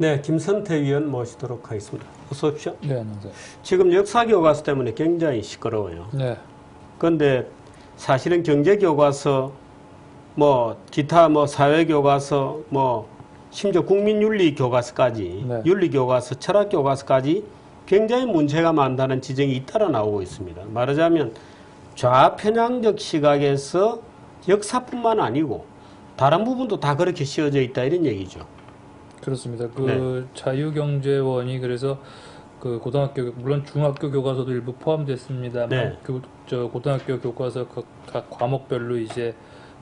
네, 김선태 위원 모시도록 하겠습니다. 어서 오십시오. 네, 안녕하세요. 지금 역사교과서 때문에 굉장히 시끄러워요. 네. 그런데 사실은 경제교과서, 기타 사회교과서, 심지어 국민윤리교과서까지, 네. 윤리교과서, 철학교과서까지 굉장히 문제가 많다는 지적이 잇따라 나오고 있습니다. 말하자면 좌편향적 시각에서 역사뿐만 아니고 다른 부분도 다 그렇게 씌워져 있다 이런 얘기죠. 그렇습니다. 네. 자유경제원이 그래서 그 고등학교, 물론 중학교 교과서도 일부 포함됐습니다만, 네. 고등학교 교과서 각 과목별로 이제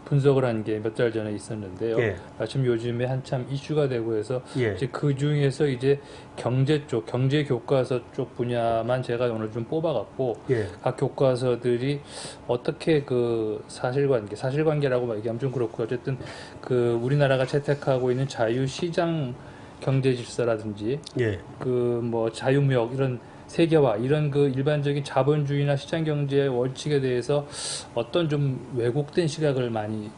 분석을 한 게 몇 달 전에 있었는데요. 예. 마침 요즘에 한참 이슈가 되고 해서 예. 이제 그 중에서 이제 경제 쪽, 경제 교과서 쪽 분야만 제가 오늘 좀 뽑아갖고 예. 각 교과서들이 어떻게 그 사실관계라고 얘기하면 좀 그렇고 어쨌든 그 우리나라가 채택하고 있는 자유시장 경제 질서라든지 예. 자유무역 이런 세계화 이런 그 일반적인 자본주의나 시장 경제의 원칙에 대해서 어떤 좀 왜곡된 시각을 많이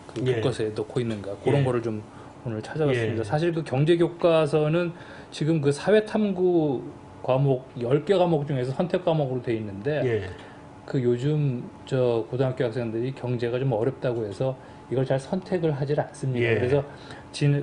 그 예. 교과서에 넣고 있는가 그런 예. 거를 좀 오늘 찾아봤습니다. 예. 사실 그 경제 교과서는 지금 그 사회 탐구 과목 10개 과목 중에서 선택 과목으로 돼 있는데 예. 그 요즘 저 고등학교 학생들이 경제가 좀 어렵다고 해서 이걸 잘 선택을 하질 않습니다. 예. 그래서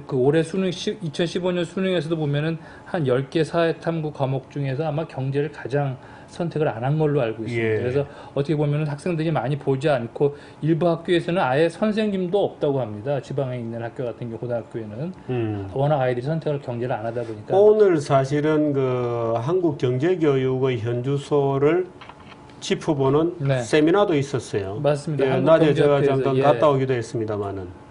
그 올해 수능 2015년 수능에서도 보면은 한 10개 사회 탐구 과목 중에서 아마 경제를 가장 선택을 안 한 걸로 알고 있습니다. 예. 그래서 어떻게 보면은 학생들이 많이 보지 않고 일부 학교에서는 아예 선생님도 없다고 합니다. 지방에 있는 학교 같은 경우 고등학교에는 워낙 아이들이 선택을 경제를 안 하다 보니까 오늘 사실은 그 한국경제교육의 현주소를 짚어보는 네. 세미나도 있었어요. 맞습니다. 예, 낮에 제가 한국경제학회에서, 잠깐 예. 갔다 오기도 했습니다만은.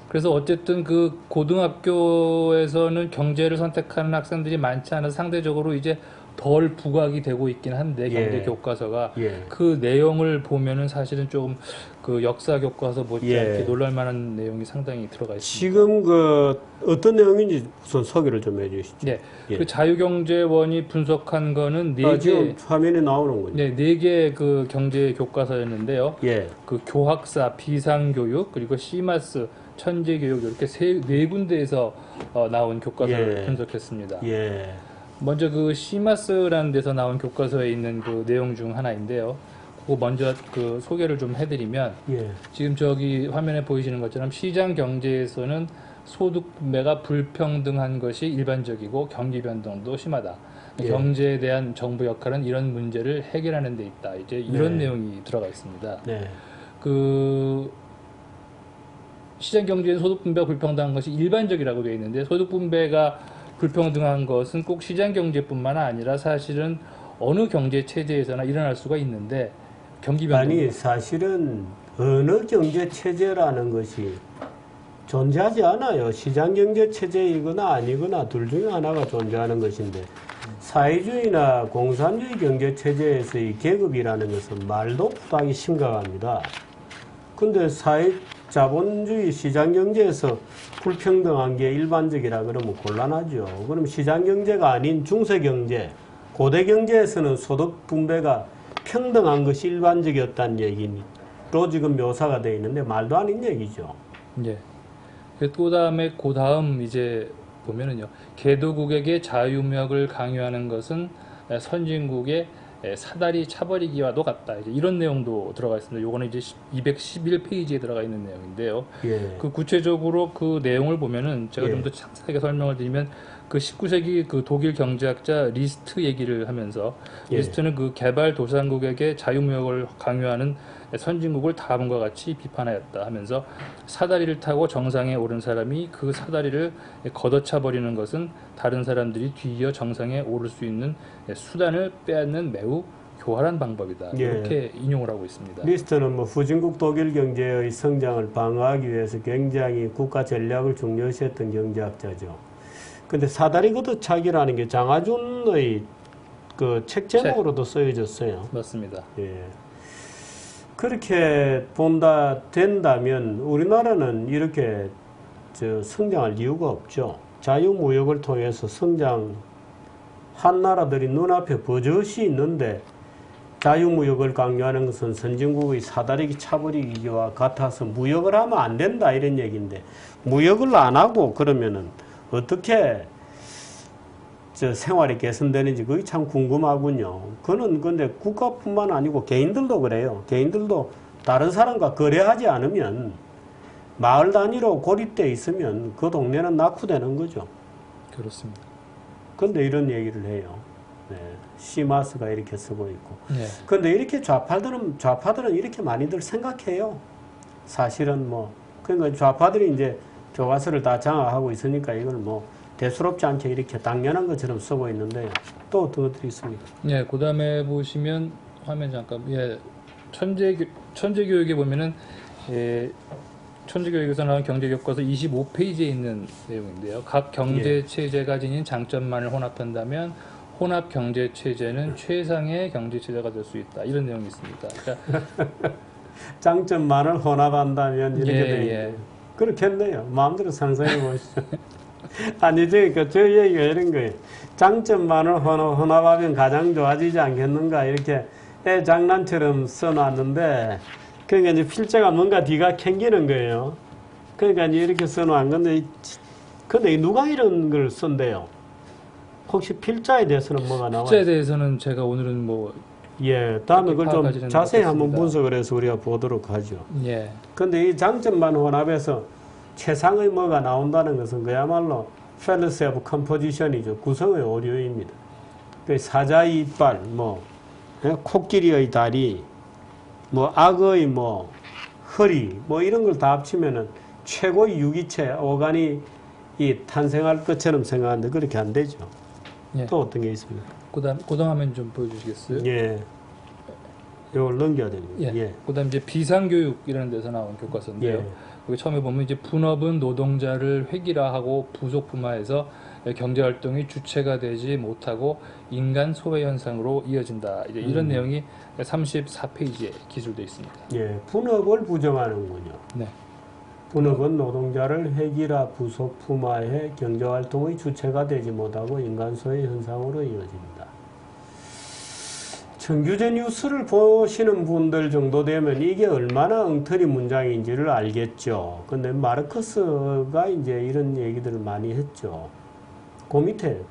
그래서 어쨌든 그 고등학교에서는 경제를 선택하는 학생들이 많지 않아서 상대적으로 이제 덜 부각이 되고 있긴 한데 경제 예. 교과서가 예. 그 내용을 보면은 사실은 조금 그 역사 교과서 못지않게 예. 놀랄만한 내용이 상당히 들어가 있습니다. 지금 그 어떤 내용인지 우선 소개를 좀 해주시죠. 네, 예. 그 자유경제원이 분석한 거는 지금 화면에 나오는군요. 네 개 그 경제 교과서였는데요. 예. 그 교학사, 비상교육 그리고 시마스 천재교육 이렇게 네 군데에서 나온 교과서를 예. 분석했습니다. 예. 먼저 그 시마스라는 데서 나온 교과서에 있는 그 내용 중 하나인데요. 그거 먼저 그 소개를 좀 해드리면 예. 지금 저기 화면에 보이시는 것처럼 시장 경제에서는 소득 분배가 불평등한 것이 일반적이고 경기 변동도 심하다. 예. 경제에 대한 정부 역할은 이런 문제를 해결하는 데 있다. 이제 이런 네. 내용이 들어가 있습니다. 네. 그 시장 경제의 소득 분배가 불평등한 것이 일반적이라고 되어 있는데 소득 분배가 불평등한 것은 꼭 시장 경제뿐만 아니라 사실은 어느 경제 체제에서나 일어날 수가 있는데 경기 변동 아니 사실은 어느 경제 체제라는 것이 존재하지 않아요. 시장 경제 체제이거나 아니거나 둘 중에 하나가 존재하는 것인데 사회주의나 공산주의 경제 체제에서의 계급이라는 것은 말도 못하기 심각합니다. 근데 자본주의 시장 경제에서 불평등한 게 일반적이라 그러면 곤란하죠. 그럼 시장 경제가 아닌 중세 경제, 고대 경제에서는 소득 분배가 평등한 것이 일반적이었다는 얘기로 지금 묘사가 되어 있는데 말도 아닌 얘기죠. 예. 그 다음 이제 보면은요. 개도국에게 자유무역을 강요하는 것은 선진국의 사다리 차버리기와도 같다. 이제 이런 내용도 들어가 있습니다. 요거는 이제 211페이지에 들어가 있는 내용인데요. 예. 그 구체적으로 그 내용을 보면은 제가 예. 좀 더 상세하게 설명을 드리면 그 19세기 그 독일 경제학자 리스트 얘기를 하면서 예. 리스트는 그 개발도상국에게 자유무역을 강요하는 선진국을 다음과 같이 비판하였다 하면서 사다리를 타고 정상에 오른 사람이 그 사다리를 걷어차 버리는 것은 다른 사람들이 뒤이어 정상에 오를 수 있는 수단을 빼앗는 매우 교활한 방법이다. 예. 이렇게 인용을 하고 있습니다. 리스트는 후진국 독일 경제의 성장을 방어하기 위해서 굉장히 국가 전략을 중요시했던 경제학자죠. 근데 사다리 걷어차기라는 게 장하준의 그 책 제목으로도 쓰여졌어요. 맞습니다. 예. 그렇게 된다면 우리나라는 이렇게 성장할 이유가 없죠. 자유무역을 통해서 성장한 나라들이 눈앞에 버젓이 있는데 자유무역을 강요하는 것은 선진국의 사다리 차버리기와 같아서 무역을 하면 안 된다 이런 얘기인데 무역을 안 하고 그러면은 어떻게 저 생활이 개선되는지 그게 참 궁금하군요. 그는 근데 국가뿐만 아니고 개인들도 그래요. 개인들도 다른 사람과 거래하지 않으면 마을 단위로 고립되어 있으면 그 동네는 낙후되는 거죠. 그렇습니다. 근데 이런 얘기를 해요. 네. 시마스가 이렇게 쓰고 있고. 네. 근데 이렇게 좌파들은 이렇게 많이들 생각해요. 사실은 뭐, 그러니까 좌파들이 이제 교과서를 다 장악하고 있으니까 이걸 뭐 대수롭지 않게 이렇게 당연한 것처럼 쓰고 있는데요. 또 어떤 것들이 있습니까? 예, 그 다음에 보시면 화면 잠깐, 예, 천재교육에 보면은, 예, 천재교육에서 나온 경제교과서 25페이지에 있는 내용인데요. 각 경제체제가 지닌 장점만을 혼합한다면 혼합 경제체제는 최상의 경제체제가 될 수 있다. 이런 내용이 있습니다. 그러니까 장점만을 혼합한다면 이렇게 예, 되는 예. 그렇겠네요. 마음대로 상상해 보시죠. 아니, 그러니까 저 얘기가 이런 거예요. 장점만을 혼합하면 가장 좋아지지 않겠는가 이렇게 애 장난처럼 써놨는데 그러니까 이제 필자가 뭔가 뒤가 캥기는 거예요. 그러니까 이제 이렇게 써놓은 건데 근데 누가 이런 걸 쓴대요? 혹시 필자에 대해서는 뭐가 나와요? 필자에 대해서는 제가 오늘은 뭐 예, 다음에 그걸 좀 파악하지는 자세히 한번 못했습니다. 분석을 해서 우리가 보도록 하죠. 예, 근데 이 장점만 혼합해서 최상의 뭐가 나온다는 것은 그야말로 fallacy of composition이죠. 구성의 오류입니다. 그 사자의 이빨, 뭐 코끼리의 다리, 뭐 악어의 뭐 허리, 뭐 이런 걸 다 합치면은 최고의 유기체, 오간이 이 탄생할 것처럼 생각하는데 그렇게 안 되죠. 예. 또 어떤 게 있습니까? 그다음 화면 좀 보여주시겠어요? 예. 이걸 넘겨야 됩니다. 예. 예. 그다음 이제 비상교육이라는 데서 나온 교과서인데요. 예. 여기 처음에 보면 이제 분업은 노동자를 획일화하고 부속품화해서 경제활동이 주체가 되지 못하고 인간 소외 현상으로 이어진다. 이제 이런 내용이 34페이지에 기술되어 있습니다. 예. 분업을 부정하는군요. 네. 분업은 노동자를 획일화 부속품화해 경제활동의 주체가 되지 못하고 인간 소외 현상으로 이어진다. 정규제 뉴스를 보시는 분들 정도 되면 이게 얼마나 엉터리 문장인지를 알겠죠. 근데 마르크스가 이제 이런 얘기들을 많이 했죠. 그 밑에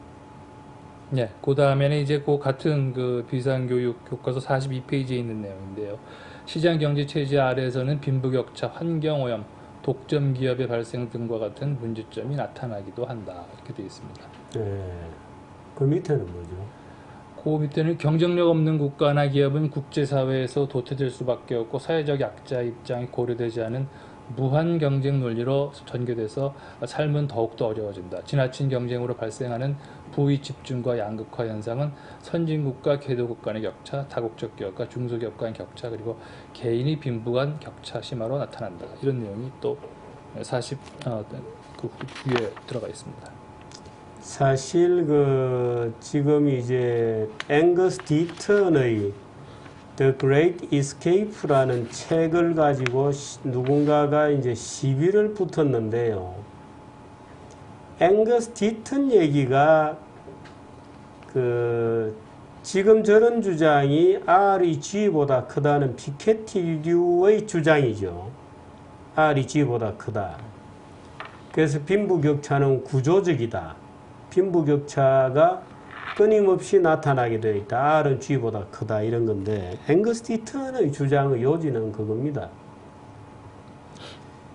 네, 그 다음에는 이제 그 같은 그 비상교육 교과서 42페이지에 있는 내용인데요. 시장경제체제 아래에서는 빈부격차, 환경오염, 독점 기업의 발생 등과 같은 문제점이 나타나기도 한다. 이렇게 되어 있습니다. 예. 그 밑에는 뭐죠? 그 밑에는 경쟁력 없는 국가나 기업은 국제사회에서 도태될 수밖에 없고 사회적 약자 입장이 고려되지 않은 무한 경쟁 논리로 전개돼서 삶은 더욱더 어려워진다. 지나친 경쟁으로 발생하는 부의 집중과 양극화 현상은 선진국과 개도국 간의 격차, 다국적 기업과 중소기업 간의 격차, 그리고 개인이 빈부간 격차 심화로 나타난다. 이런 내용이 또 그 위에 들어가 있습니다. 사실 그 지금 이제 앵거스 디턴의 The Great Escape라는 책을 가지고 누군가가 이제 시비를 붙었는데요. 앵거스 디턴 얘기가 그 지금 저런 주장이 R이 G보다 크다는 피케티류의 주장이죠. R이 G보다 크다. 그래서 빈부격차는 구조적이다. 빈부격차가 끊임없이 나타나게 되어 있다. R은 G보다 크다. 이런 건데 앵거스 디턴의 주장의 요지는 그겁니다.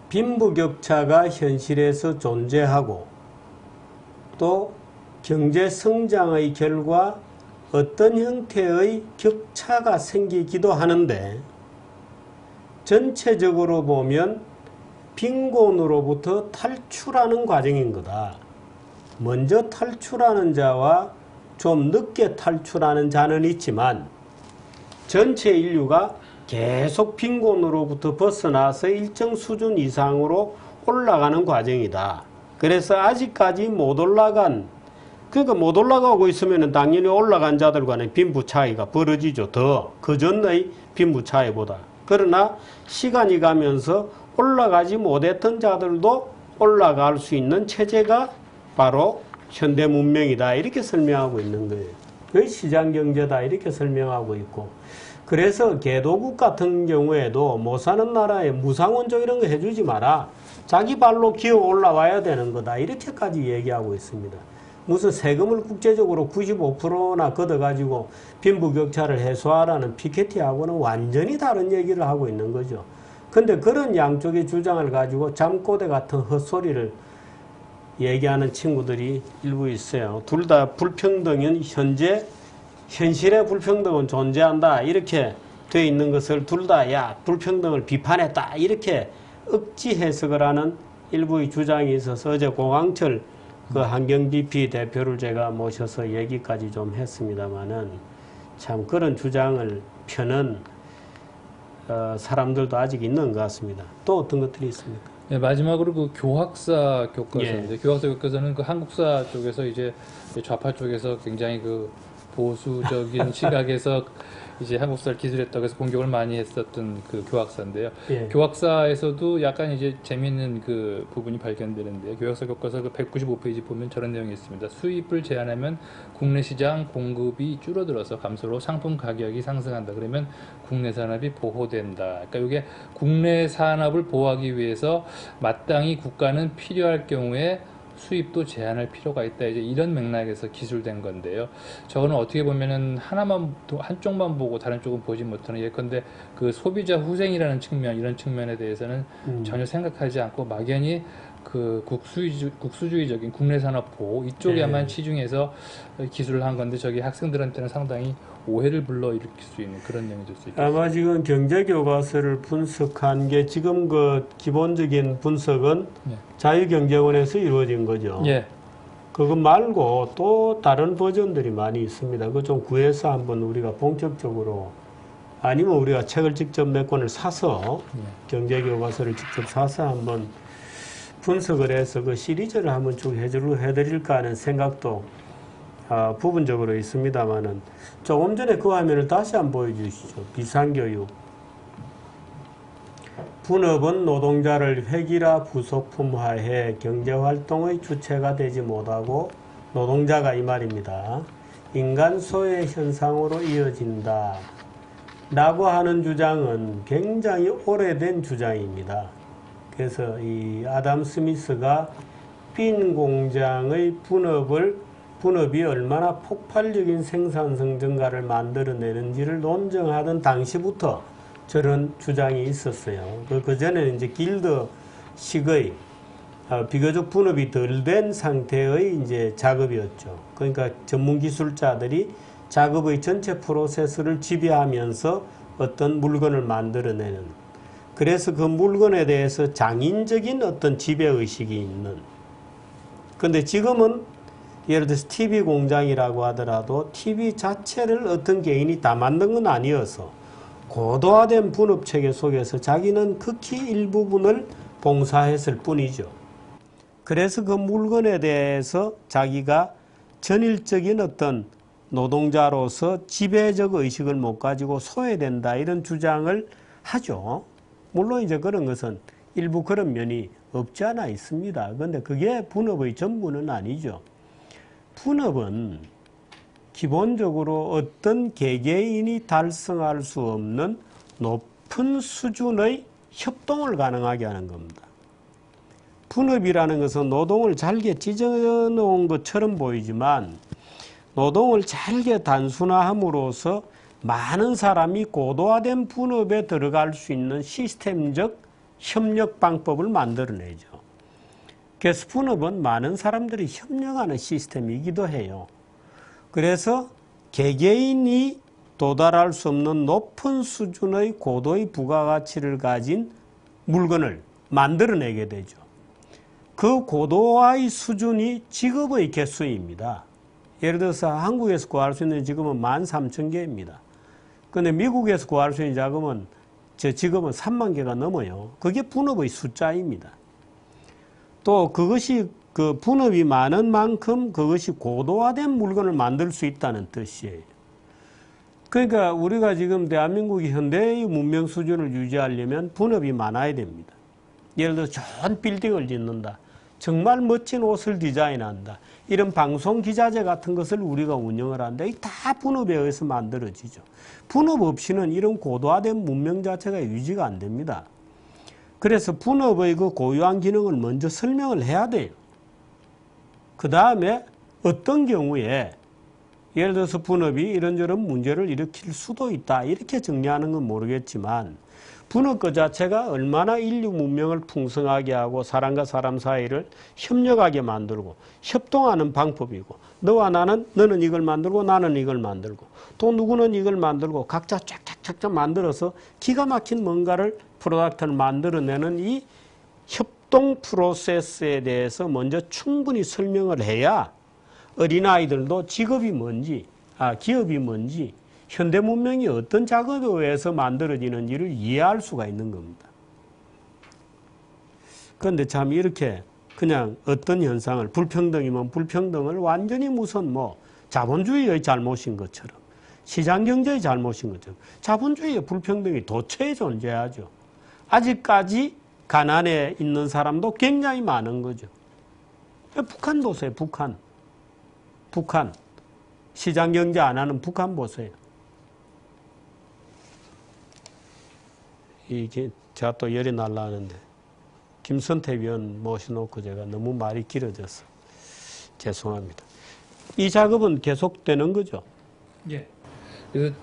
빈부격차가 현실에서 존재하고 또 경제 성장의 결과 어떤 형태의 격차가 생기기도 하는데 전체적으로 보면 빈곤으로부터 탈출하는 과정인 거다. 먼저 탈출하는 자와 좀 늦게 탈출하는 자는 있지만 전체 인류가 계속 빈곤으로부터 벗어나서 일정 수준 이상으로 올라가는 과정이다. 그래서 아직까지 못 올라간, 그러니까 못 올라가고 있으면 당연히 올라간 자들 간의 빈부 차이가 벌어지죠. 더 그 전의 빈부 차이보다. 그러나 시간이 가면서 올라가지 못했던 자들도 올라갈 수 있는 체제가 바로 현대 문명이다. 이렇게 설명하고 있는 거예요. 그게 시장경제다 이렇게 설명하고 있고, 그래서 개도국 같은 경우에도 못 사는 나라에 무상원조 이런 거 해주지 마라. 자기 발로 기어 올라와야 되는 거다. 이렇게까지 얘기하고 있습니다. 무슨 세금을 국제적으로 95%나 걷어가지고 빈부격차를 해소하라는 피케티하고는 완전히 다른 얘기를 하고 있는 거죠. 근데 그런 양쪽의 주장을 가지고 잠꼬대 같은 헛소리를 얘기하는 친구들이 일부 있어요. 둘 다 불평등은 현실의 불평등은 존재한다. 이렇게 돼 있는 것을 둘 다 불평등을 비판했다. 이렇게 억지 해석을 하는 일부의 주장이 있어서 어제 고강철 그 환경DP 대표를 제가 모셔서 얘기까지 좀 했습니다만은 참 그런 주장을 펴는 사람들도 아직 있는 것 같습니다. 또 어떤 것들이 있습니까? 네, 마지막으로 그 교학사 교과서인데 예. 교학사 교과서는 그 한국사 쪽에서 이제 좌파 쪽에서 굉장히 그 보수적인 시각에서 이제 한국사를 기술했다고 해서 공격을 많이 했었던 그 교학사인데요. 예. 교학사에서도 약간 이제 재미있는 그 부분이 발견되는데요. 교학사 교과서 그 195페이지 보면 저런 내용이 있습니다. 수입을 제한하면 국내 시장 공급이 줄어들어서 감소로 상품 가격이 상승한다. 그러면 국내 산업이 보호된다. 그러니까 이게 국내 산업을 보호하기 위해서 마땅히 국가는 필요할 경우에 수입도 제한할 필요가 있다. 이제 이런 맥락에서 기술된 건데요. 저거는 어떻게 보면은 한쪽만 보고 다른 쪽은 보지 못하는, 예컨대 그 소비자 후생이라는 측면, 이런 측면에 대해서는 전혀 생각하지 않고 막연히 그 국수주의적인 국내 산업 보호 이쪽에만 치중해서 기술을 한 건데, 저기 학생들한테는 상당히 오해를 불러일으킬 수 있는 그런 내용이 될 수 있겠습니다. 아마 지금 경제교과서를 분석한 게 지금 그 기본적인 분석은 예. 자유경제원에서 이루어진 거죠. 예. 그거 말고 또 다른 버전들이 많이 있습니다. 그거 좀 구해서 한번 우리가 본격적으로, 아니면 우리가 책을 직접 몇 권을 사서 경제교과서를 직접 사서 한번 분석을 해서 그 시리즈를 한번 쭉 해드릴까 하는 생각도 부분적으로 있습니다만은, 조금 전에 그 화면을 다시 한번 보여주시죠. 비상교육. 분업은 노동자를 획일화 부속품화해 경제활동의 주체가 되지 못하고 노동자가 이 말입니다. 인간 소외 현상으로 이어진다. 라고 하는 주장은 굉장히 오래된 주장입니다. 그래서 이 아담 스미스가 빈 공장의 분업이 얼마나 폭발적인 생산성 증가를 만들어내는지를 논증하던 당시부터 저런 주장이 있었어요. 그 전에는 이제 길드식의 비교적 분업이 덜 된 상태의 이제 작업이었죠. 그러니까 전문 기술자들이 작업의 전체 프로세스를 지배하면서 어떤 물건을 만들어내는, 그래서 그 물건에 대해서 장인적인 어떤 지배의식이 있는. 근데 지금은 예를 들어서 TV 공장이라고 하더라도 TV 자체를 어떤 개인이 다 만든 건 아니어서 고도화된 분업 체계 속에서 자기는 극히 일부분을 봉사했을 뿐이죠. 그래서 그 물건에 대해서 자기가 전일적인 어떤 노동자로서 지배적 의식을 못 가지고 소외된다, 이런 주장을 하죠. 물론 이제 그런 것은 일부 그런 면이 없지 않아 있습니다. 그런데 그게 분업의 전부는 아니죠. 분업은 기본적으로 어떤 개개인이 달성할 수 없는 높은 수준의 협동을 가능하게 하는 겁니다. 분업이라는 것은 노동을 잘게 찢어놓은 것처럼 보이지만 노동을 잘게 단순화함으로써 많은 사람이 고도화된 분업에 들어갈 수 있는 시스템적 협력 방법을 만들어내죠. 그래서 분업은 많은 사람들이 협력하는 시스템이기도 해요. 그래서 개개인이 도달할 수 없는 높은 수준의 고도의 부가가치를 가진 물건을 만들어내게 되죠. 그 고도화의 수준이 직업의 개수입니다. 예를 들어서 한국에서 구할 수 있는 직업은 13,000개입니다. 그런데 미국에서 구할 수 있는 직업은 3만 개가 넘어요. 그게 분업의 숫자입니다. 또 그것이 그 분업이 많은 만큼 그것이 고도화된 물건을 만들 수 있다는 뜻이에요. 그러니까 우리가 지금 대한민국이 현대의 문명 수준을 유지하려면 분업이 많아야 됩니다. 예를 들어 좋은 빌딩을 짓는다. 정말 멋진 옷을 디자인한다. 이런 방송 기자재 같은 것을 우리가 운영을 한다. 이 다 분업에 의해서 만들어지죠. 분업 없이는 이런 고도화된 문명 자체가 유지가 안 됩니다. 그래서 분업의 그 고유한 기능을 먼저 설명을 해야 돼요. 그 다음에 어떤 경우에 예를 들어서 분업이 이런저런 문제를 일으킬 수도 있다. 이렇게 정리하는 건 모르겠지만 분업 그 자체가 얼마나 인류 문명을 풍성하게 하고 사람과 사람 사이를 협력하게 만들고 협동하는 방법이고 너와 나는 너는 이걸 만들고 나는 이걸 만들고 또 누구는 이걸 만들고 각자 쫙쫙쫙쫙 만들어서 기가 막힌 뭔가를 프로덕트를 만들어내는 이 협동 프로세스에 대해서 먼저 충분히 설명을 해야 어린아이들도 직업이 뭔지, 기업이 뭔지, 현대 문명이 어떤 작업에 의해서 만들어지는지를 이해할 수가 있는 겁니다. 그런데 참 이렇게 그냥 어떤 현상을 불평등이면 불평등을 완전히 무슨 뭐 자본주의의 잘못인 것처럼 시장경제의 잘못인 것처럼 자본주의의 불평등이 도처에 존재하죠. 아직까지 가난에 있는 사람도 굉장히 많은 거죠. 북한 보세요. 북한. 시장경제 안 하는 북한 보세요. 이게 제가 또 열이 날라하는데 김선태 위원 모셔놓고 제가 너무 말이 길어져서 죄송합니다. 이 작업은 계속되는 거죠? 예. 그래서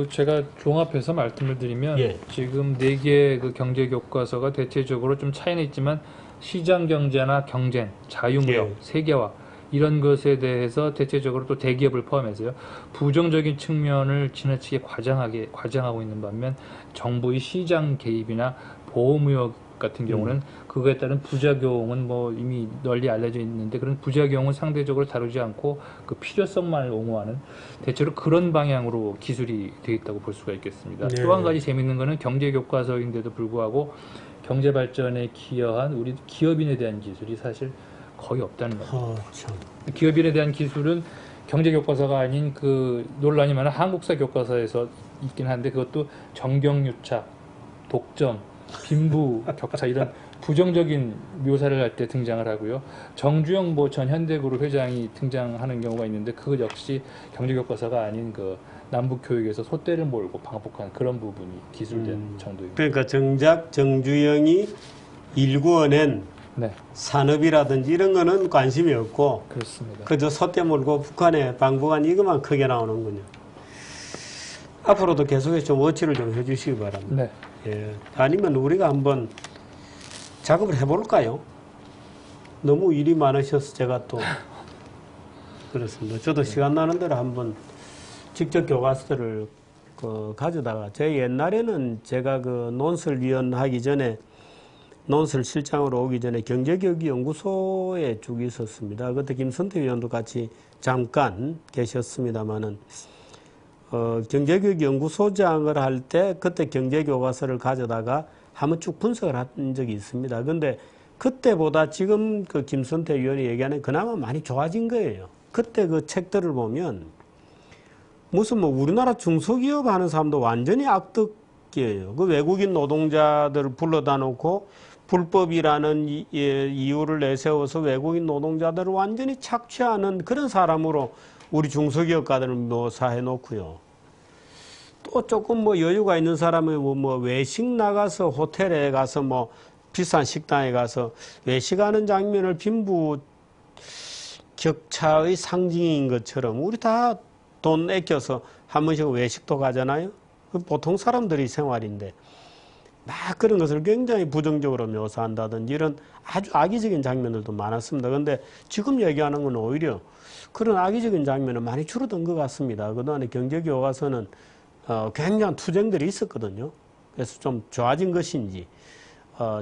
제가 종합해서 말씀을 드리면 예. 지금 4개의 그 경제 교과서가 대체적으로 좀 차이는 있지만 시장 경제나 경쟁, 자유무역, 예. 세계화 이런 것에 대해서 대체적으로 또 대기업을 포함해서요 부정적인 측면을 지나치게 과장하고 있는 반면 정부의 시장 개입이나 보호무역 같은 경우는 그거에 따른 부작용은 뭐 이미 널리 알려져 있는데 그런 부작용은 상대적으로 다루지 않고 그 필요성만을 옹호하는 대체로 그런 방향으로 기술이 되어 있다고 볼 수가 있겠습니다. 네. 또 한 가지 재밌는 거는 경제 교과서인데도 불구하고 경제 발전에 기여한 우리 기업인에 대한 기술이 사실 거의 없다는 겁니다. 참. 기업인에 대한 기술은 경제 교과서가 아닌 그 논란이 많은 한국사 교과서에서 있긴 한데 그것도 정경유착, 독점, 빈부 격차 이런 부정적인 묘사를 할 때 등장을 하고요. 정주영 전 현대그룹 회장이 등장하는 경우가 있는데 그것 역시 경제 교과서가 아닌 그 남북 교육에서 소떼를 몰고 방북한 그런 부분이 기술된 정도입니다. 그러니까 정작 정주영이 일구어낸 네, 산업이라든지 이런 거는 관심이 없고 그렇습니다. 그저 소떼 몰고 북한에 방북한 이것만 크게 나오는군요. 앞으로도 계속해서 좀 워치를 좀 해주시기 바랍니다. 네. 예. 아니면 우리가 한번 작업을 해볼까요? 너무 일이 많으셔서 제가 또 그렇습니다. 저도 시간 나는 대로 한번 직접 교과서를 가져다가 제 옛날에는 제가 그 논설위원 하기 전에 논설 실장으로 오기 전에 경제교육연구소에 쭉 있었습니다. 그때 김선태 위원도 같이 잠깐 계셨습니다마는 경제교육연구소장을 할 때 그때 경제교과서를 가져다가 한번 쭉 분석을 한 적이 있습니다. 근데 그때보다 지금 그 김선태 위원이 얘기하는 그나마 많이 좋아진 거예요. 그때 그 책들을 보면 무슨 뭐 우리나라 중소기업 하는 사람도 완전히 악덕이에요. 그 외국인 노동자들을 불러다 놓고 불법이라는 이유를 내세워서 외국인 노동자들을 완전히 착취하는 그런 사람으로 우리 중소기업가들을 묘사해 놓고요. 또 조금 뭐 여유가 있는 사람은 뭐 외식 나가서 호텔에 가서 뭐 비싼 식당에 가서 외식하는 장면을 빈부 격차의 상징인 것처럼 우리 다 돈 아껴서 한 번씩 외식도 가잖아요. 보통 사람들이 생활인데 막 그런 것을 굉장히 부정적으로 묘사한다든지 이런 아주 악의적인 장면들도 많았습니다. 그런데 지금 얘기하는 건 오히려 그런 악의적인 장면은 많이 줄어든 것 같습니다. 그동안에 경제교과서는 굉장한 투쟁들이 있었거든요. 그래서 좀 좋아진 것인지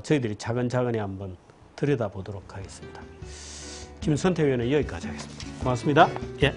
저희들이 차근차근히 한번 들여다보도록 하겠습니다. 김선태 의원은 여기까지 하겠습니다. 고맙습니다. 예.